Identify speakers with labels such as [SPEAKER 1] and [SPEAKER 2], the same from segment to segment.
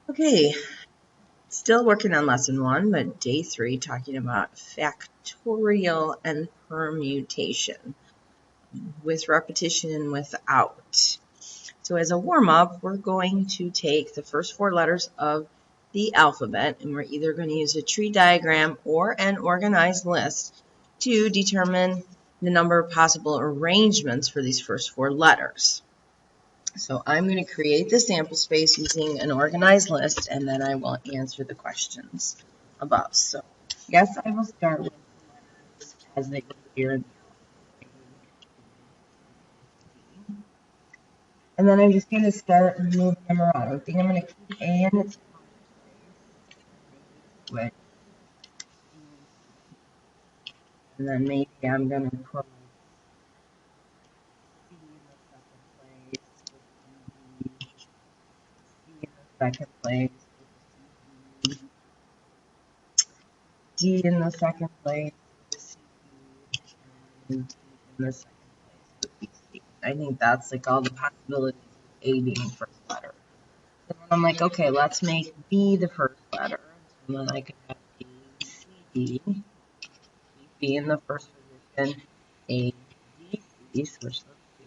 [SPEAKER 1] Okay, still working on lesson 1, but day 3, talking about factorial and permutation with repetition and without. So as a warm-up, we're going to take the first 4 letters of the alphabet, and we're either going to use a tree diagram or an organized list to determine the number of possible arrangements for these first 4 letters. So I'm going to create the sample space using an organized list, and then I will answer the questions above. So yes, I will start with the letters as they appear in the alphabet. And then I'm just going to start moving them around. I think I'm going to keep A in its place, and then maybe I'm going to put C in the second place, D in the second place, and D in the second place. I think that's like all the possibilities of A being first letter. So then I'm like, okay, let's make B the first letter. And then I can have A, C, D. B in the first position, A, D, C, switch those two.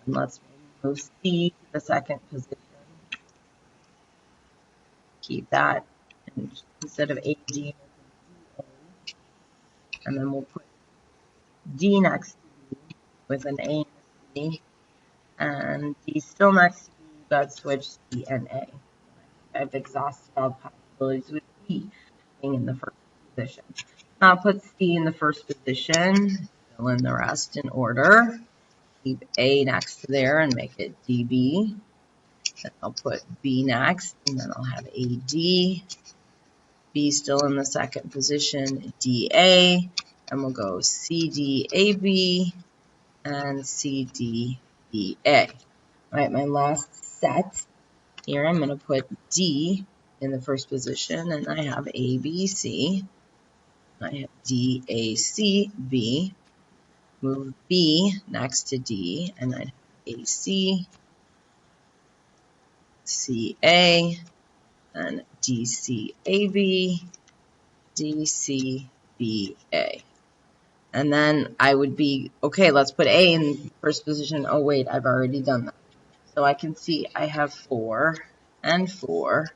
[SPEAKER 1] And let's move C to the second position. Keep that. And instead of A, D, and then we'll put D next to B with an A and a C. And D still next to B, but switch C and A. I've exhausted all possibilities with B being in the first position. Now I'll put C in the first position, fill in the rest in order. Keep A next to there and make it DB. Then I'll put B next, and then I'll have AD. B still in the second position, DA, and we'll go CDAB and CDBA. All right, my last set here, I'm going to put D in the first position, and I have ABC. I have DACB. Move B next to D, and I have AC, CA, and DCAB, DCBA. And then I would be, okay, let's put A in first position. Oh, wait, I've already done that. So I can see I have 4 and 4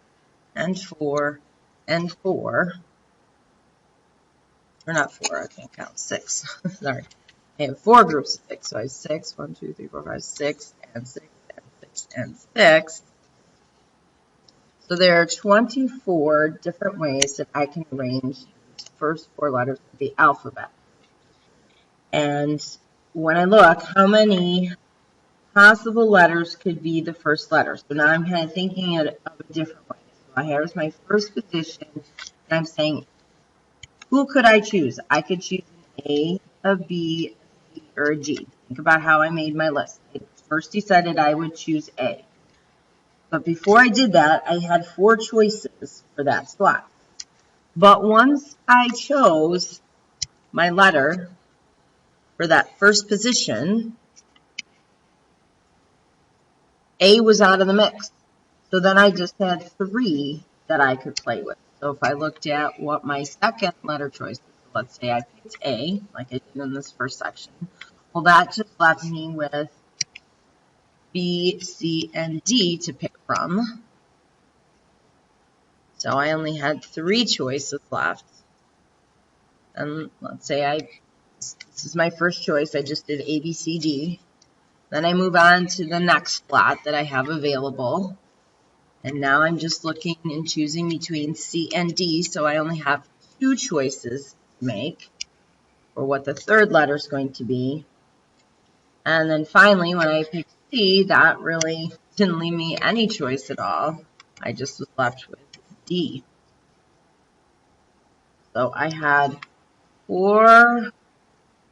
[SPEAKER 1] and 4 and 4. Or not 4, I can't count, 6. Sorry. I have 4 groups of 6. So I have 6, 1, 2, 3, 4, 5, 6, and 6, and 6, and 6. So there are 24 different ways that I can arrange the first 4 letters of the alphabet. And when I look, how many possible letters could be the first letter? So now I'm kind of thinking of a different way. So here's my first position, and I'm saying, who could I choose? I could choose an A, a B, a C, or a G. Think about how I made my list. I first decided I would choose A. But before I did that, I had 4 choices for that slot. But once I chose my letter for that first position, A was out of the mix. So then I just had 3 that I could play with. So if I looked at what my second letter choice was, let's say I picked A, like I did in this first section, well, that just left me with B, C, and D to pick from. So I only had 3 choices left. And let's say this is my first choice. I just did A, B, C, D. Then I move on to the next slot that I have available. And now I'm just looking and choosing between C and D. So I only have 2 choices to make for what the third letter is going to be. And then finally, when I picked C, that really didn't leave me any choice at all. I just was left with D. So I had 4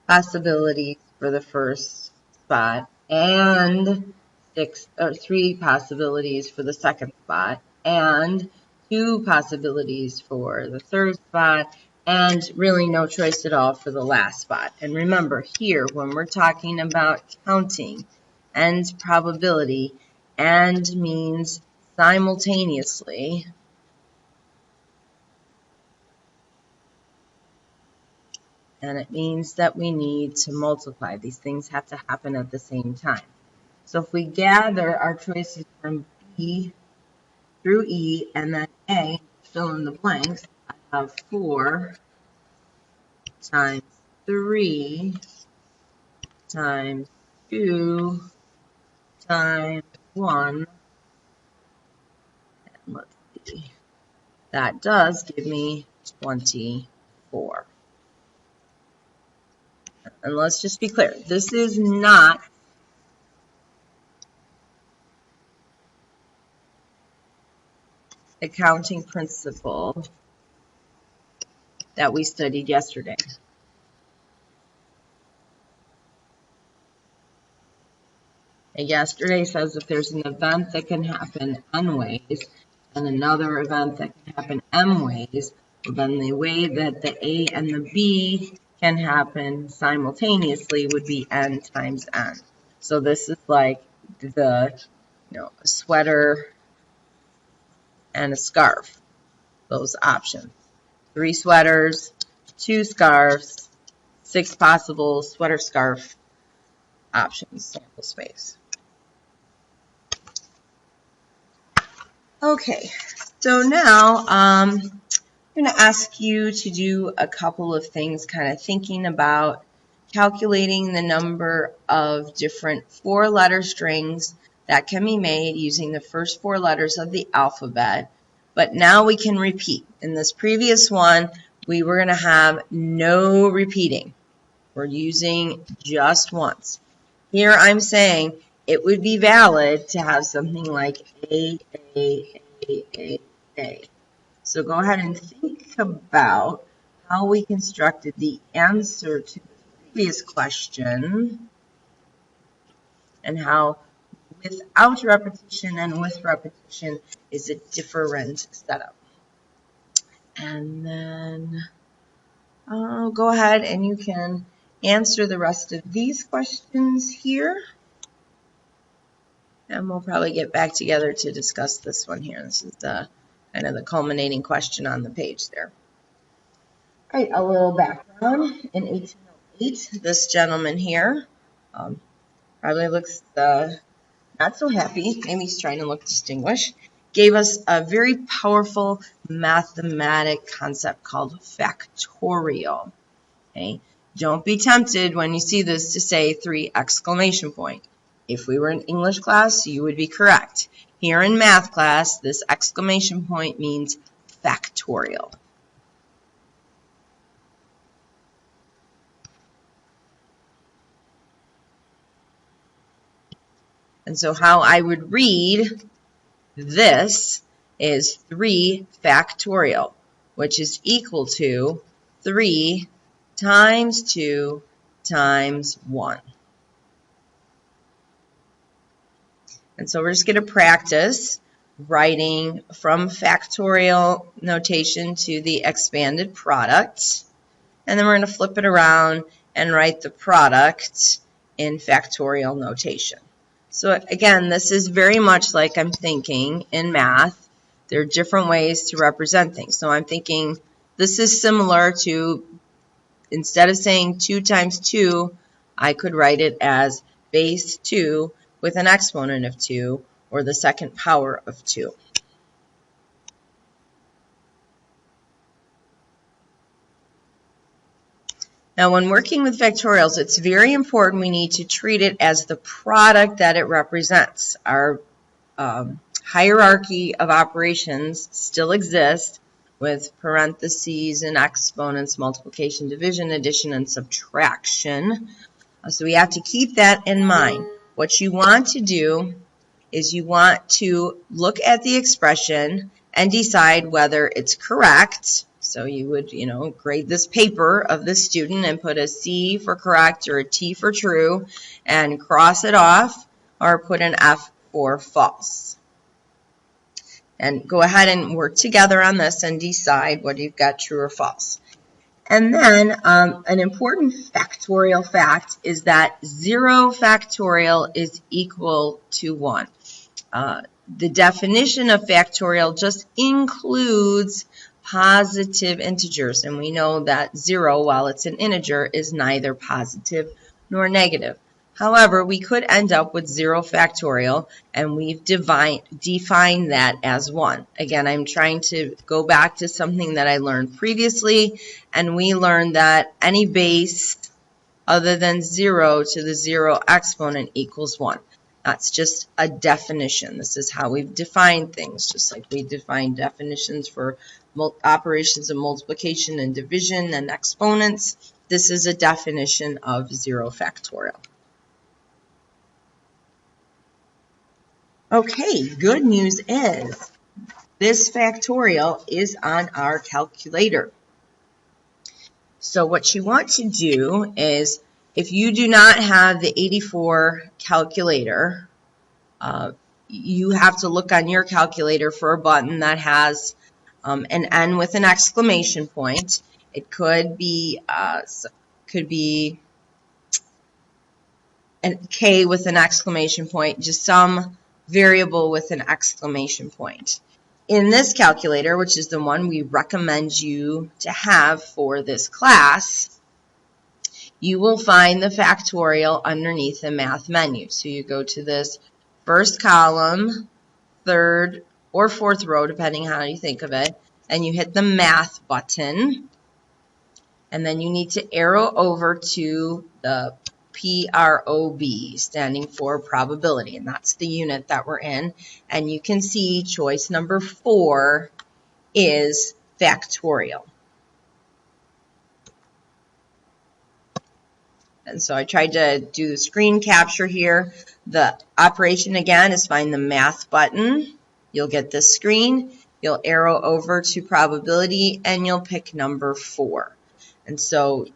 [SPEAKER 1] possibilities for the first spot and 3 possibilities for the second spot and 2 possibilities for the third spot and really no choice at all for the last spot. And remember here, when we're talking about counting and probability, and means simultaneously, and it means that we need to multiply. These things have to happen at the same time. So if we gather our choices from B through E and then A, fill in the blanks, I have 4 times 3 times 2 times 1. And let's see. That does give me 24. And let's just be clear. This is not the counting principle that we studied yesterday. And yesterday says if there's an event that can happen n ways and another event that can happen m ways, well, then the way that the A and the B can happen simultaneously would be n times n. So this is like the, a sweater and a scarf, those options. 3 sweaters, 2 scarves, 6 possible sweater scarf options, sample space. Okay, so now I'm going to ask you to do a couple of things, kind of thinking about calculating the number of different 4-letter strings that can be made using the first 4 letters of the alphabet. But now we can repeat. In this previous one, we were going to have no repeating. We're using just once. Here I'm saying it would be valid to have something like A. So go ahead and think about how we constructed the answer to the previous question and how without repetition and with repetition is a different setup. And then go ahead and you can answer the rest of these questions here. And we'll probably get back together to discuss this one here. This is the kind of the culminating question on the page there. All right, a little background. In 1808, this gentleman here probably looks not so happy. Maybe he's trying to look distinguished. Gave us a very powerful mathematic concept called factorial. Okay? Don't be tempted when you see this to say 3 exclamation point. If we were in English class, you would be correct. Here in math class, this exclamation point means factorial. And so how I would read this is 3 factorial, which is equal to 3 times 2 times 1. And so we're just going to practice writing from factorial notation to the expanded product. And then we're going to flip it around and write the product in factorial notation. So again, this is very much like I'm thinking in math. There are different ways to represent things. So I'm thinking this is similar to, instead of saying 2 times 2, I could write it as base 2 with an exponent of 2, or the second power of 2. Now, when working with factorials, it's very important we need to treat it as the product that it represents. Our hierarchy of operations still exists with parentheses and exponents, multiplication, division, addition, and subtraction. So we have to keep that in mind. What you want to do is you want to look at the expression and decide whether it's correct. So you would, grade this paper of this student and put a C for correct or a T for true and cross it off, or put an F for false. And go ahead and work together on this and decide whether you've got true or false. And then an important factorial fact is that 0 factorial is equal to 1. the definition of factorial just includes positive integers, and we know that 0, while it's an integer, is neither positive nor negative. However, we could end up with 0 factorial, and we've defined that as 1. Again, I'm trying to go back to something that I learned previously, and we learned that any base other than 0 to the 0 exponent equals 1. That's just a definition. This is how we've defined things, just like we define definitions for operations of multiplication and division and exponents. This is a definition of 0 factorial. Okay, good news is this factorial is on our calculator. So what you want to do is, if you do not have the 84 calculator, you have to look on your calculator for a button that has an N with an exclamation point. It could be a K with an exclamation point, just some variable with an exclamation point. In this calculator, which is the one we recommend you to have for this class, you will find the factorial underneath the math menu. So you go to this first column, third or fourth row, depending on how you think of it, and you hit the math button, and then you need to arrow over to the PROB, standing for probability, and that's the unit that we're in. And you can see choice number 4 is factorial. And so I tried to do the screen capture here. The operation again is find the math button. You'll get this screen. You'll arrow over to probability and you'll pick number 4. And so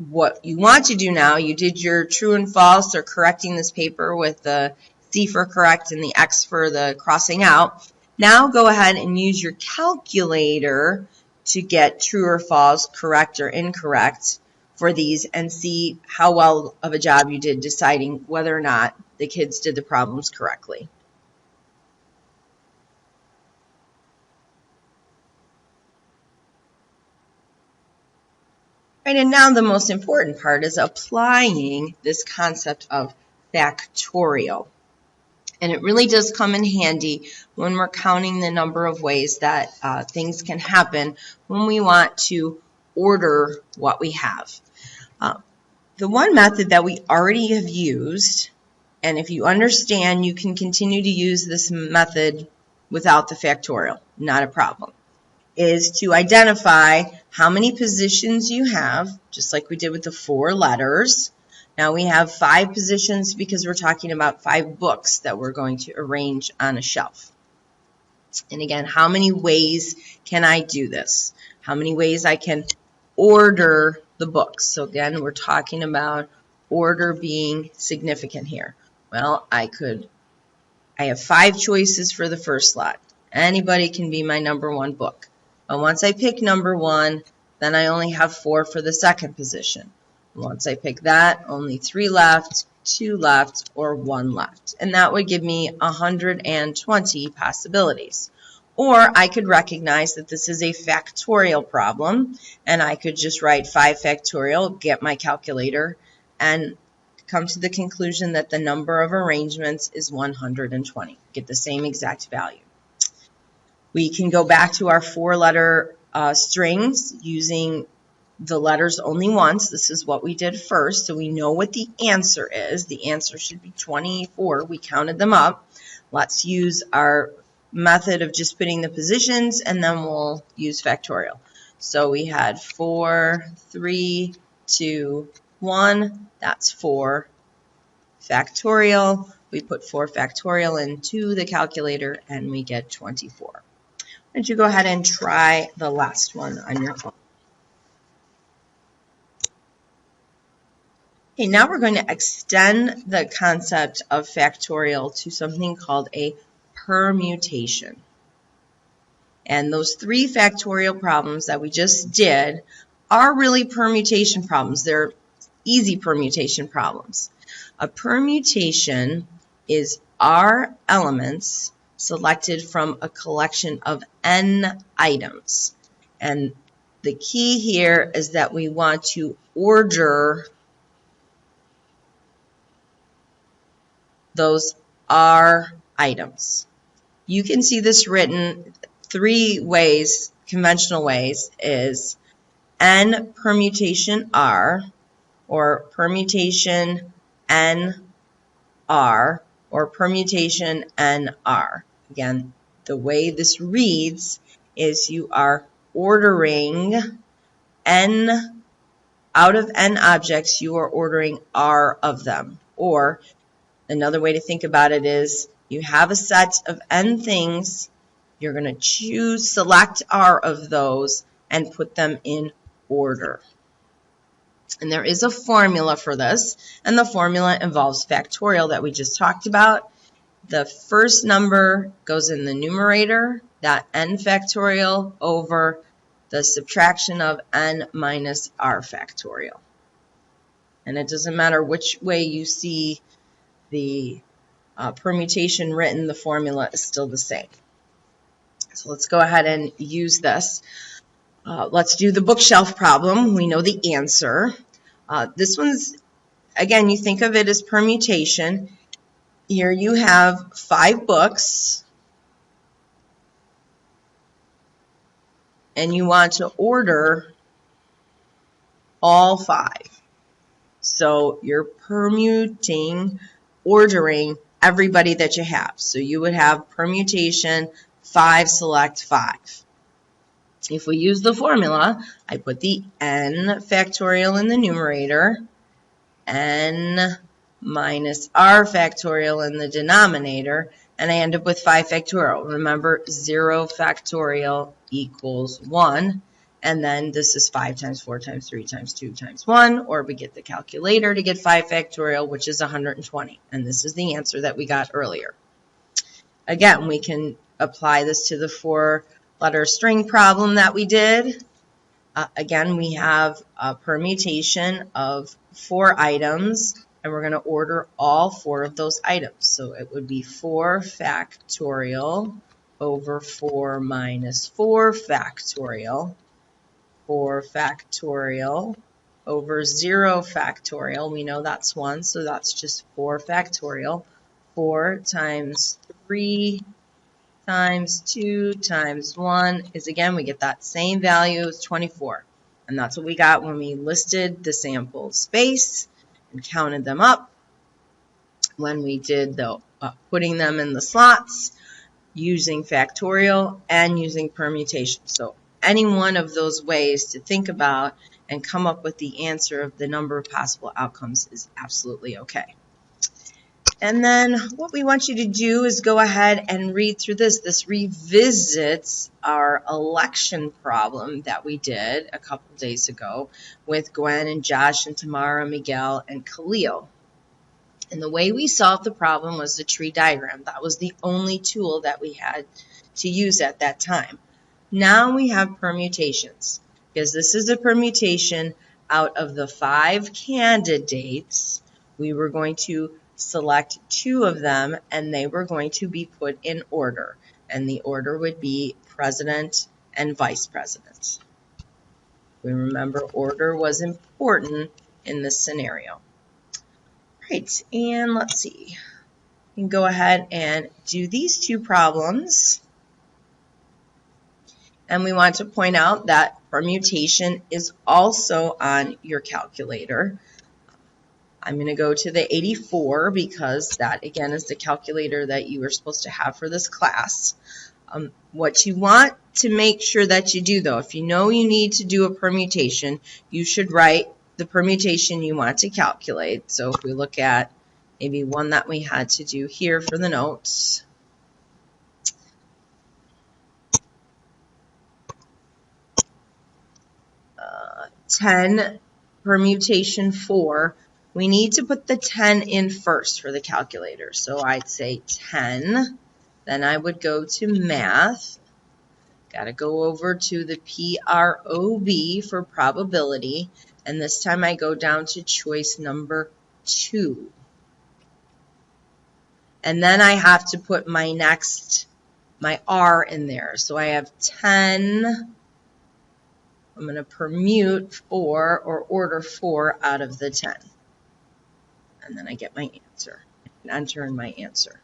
[SPEAKER 1] what you want to do now, you did your true and false, or correcting this paper with the C for correct and the X for the crossing out. Now go ahead and use your calculator to get true or false, correct or incorrect for these, and see how well of a job you did deciding whether or not the kids did the problems correctly. Right, and now the most important part is applying this concept of factorial. And it really does come in handy when we're counting the number of ways that things can happen when we want to order what we have. The one method that we already have used, and if you understand, you can continue to use this method without the factorial, not a problem, is to identify how many positions you have, just like we did with the 4 letters. Now we have 5 positions because we're talking about 5 books that we're going to arrange on a shelf. And again, how many ways can I do this? How many ways I can order the books? So again, we're talking about order being significant here. Well, I have 5 choices for the first lot. Anybody can be my number 1 book. But once I pick number 1, then I only have 4 for the second position. Once I pick that, only 3 left, 2 left, or 1 left. And that would give me 120 possibilities. Or I could recognize that this is a factorial problem, and I could just write 5 factorial, get my calculator, and come to the conclusion that the number of arrangements is 120. Get the same exact value. We can go back to our 4-letter strings using the letters only once. This is what we did first, so we know what the answer is. The answer should be 24. We counted them up. Let's use our method of just putting the positions, and then we'll use factorial. So we had 4, 3, 2, 1. That's 4 factorial. We put 4 factorial into the calculator, and we get 24. Why don't you go ahead and try the last one on your phone. Okay, now we're going to extend the concept of factorial to something called a permutation. And those 3 factorial problems that we just did are really permutation problems. They're easy permutation problems. A permutation is R elements
[SPEAKER 2] selected from a collection of n items. And the key here is that we want to order those R items. You can see this written 3 ways, conventional ways, is n permutation R, or permutation n R, or permutation nr. Again, the way this reads is you are ordering n, out of n objects, you are ordering R of them. Or another way to think about it is you have a set of n things, you're going to select R of those and put them in order. And there is a formula for this, and the formula involves factorial that we just talked about. The first number goes in the numerator, that n factorial, over the subtraction of n minus R factorial. And it doesn't matter which way you see the permutation written, the formula is still the same. So let's go ahead and use this. Let's do the bookshelf problem. We know the answer. This one's, again, you think of it as permutation. Here you have 5 books, and you want to order all 5. So you're ordering everybody that you have. So you would have permutation 5 select 5. If we use the formula, I put the n factorial in the numerator, n minus R factorial in the denominator, and I end up with 5 factorial. Remember, 0 factorial equals 1, and then this is 5 times 4 times 3 times 2 times 1, or we get the calculator to get 5 factorial, which is 120, and this is the answer that we got earlier. Again, we can apply this to the 4-letter string problem that we did. Again, we have a permutation of 4 items, and we're going to order all 4 of those items. So it would be 4 factorial over 4 minus 4 factorial, 4 factorial over 0 factorial. We know that's 1, so that's just 4 factorial. 4 times 3 times 2 times 1 is, again, we get that same value as 24. And that's what we got when we listed the sample space and counted them up. When we did the putting them in the slots using factorial and using permutation. So any one of those ways to think about and come up with the answer of the number of possible outcomes is absolutely okay. And then what we want you to do is go ahead and read through this. This revisits our election problem that we did a couple days ago with Gwen and Josh and Tamara, Miguel, and Khalil. And the way we solved the problem was the tree diagram. That was the only tool that we had to use at that time. Now we have permutations, because this is a permutation out of the 5 candidates. We were going to select 2 of them, and they were going to be put in order. And the order would be president and vice president. We remember order was important in this scenario. Right, and let's see. You can go ahead and do these 2 problems. And we want to point out that permutation is also on your calculator. I'm going to go to the 84 because that, again, is the calculator that you are supposed to have for this class. What you want to make sure that you do, though, if you know you need to do a permutation, you should write the permutation you want to calculate. So if we look at maybe one that we had to do here for the notes. Uh, 10 permutation 4. We need to put the 10 in first for the calculator. So I'd say 10. Then I would go to math. Got to go over to the PROB for probability. And this time I go down to choice number 2. And then I have to put my next my R in there. So I have 10. I'm going to permute 4 or order 4 out of the 10. And then I get my answer. I can enter in my answer.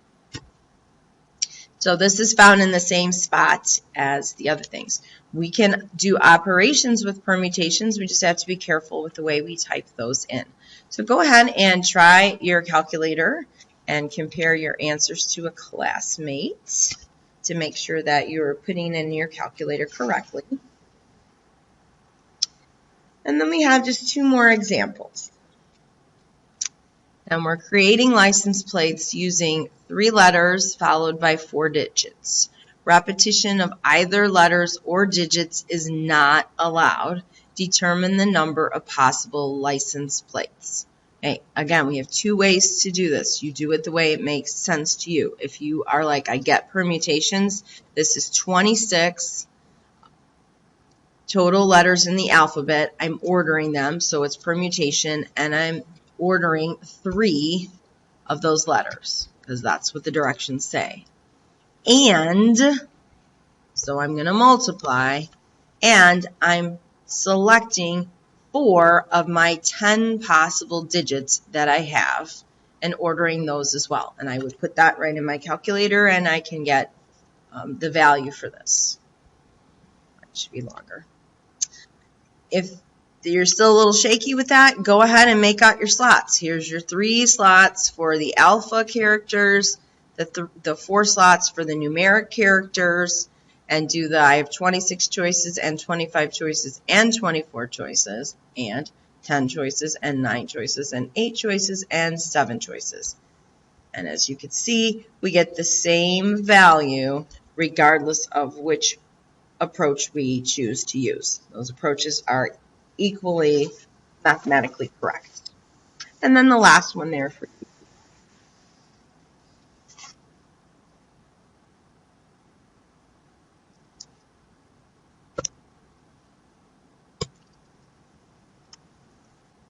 [SPEAKER 2] So this is found in the same spot as the other things. We can do operations with permutations. We just have to be careful with the way we type those in. So go ahead and try your calculator and compare your answers to a classmate to make sure that you're putting in your calculator correctly. And then we have just 2 more examples. And we're creating license plates using 3 letters followed by 4 digits. Repetition of either letters or digits is not allowed. Determine the number of possible license plates. Okay, again, we have 2 ways to do this. You do it the way it makes sense to you. If you are like, I get permutations, this is 26 total letters in the alphabet. I'm ordering them, so it's permutation, and I'm ordering 3 of those letters because that's what the directions say. And so I'm going to multiply, and I'm selecting 4 of my 10 possible digits that I have and ordering those as well. And I would put that right in my calculator, and I can get the value for this. It should be longer. If you're still a little shaky with that, go ahead and make out your slots. Here's your 3 slots for the alpha characters, the 4 slots for the numeric characters, and do I have 26 choices and 25 choices and 24 choices and 10 choices and 9 choices and 8 choices and 7 choices. And as you can see, we get the same value regardless of which approach we choose to use. Those approaches are equally mathematically correct. And then the last one there for you.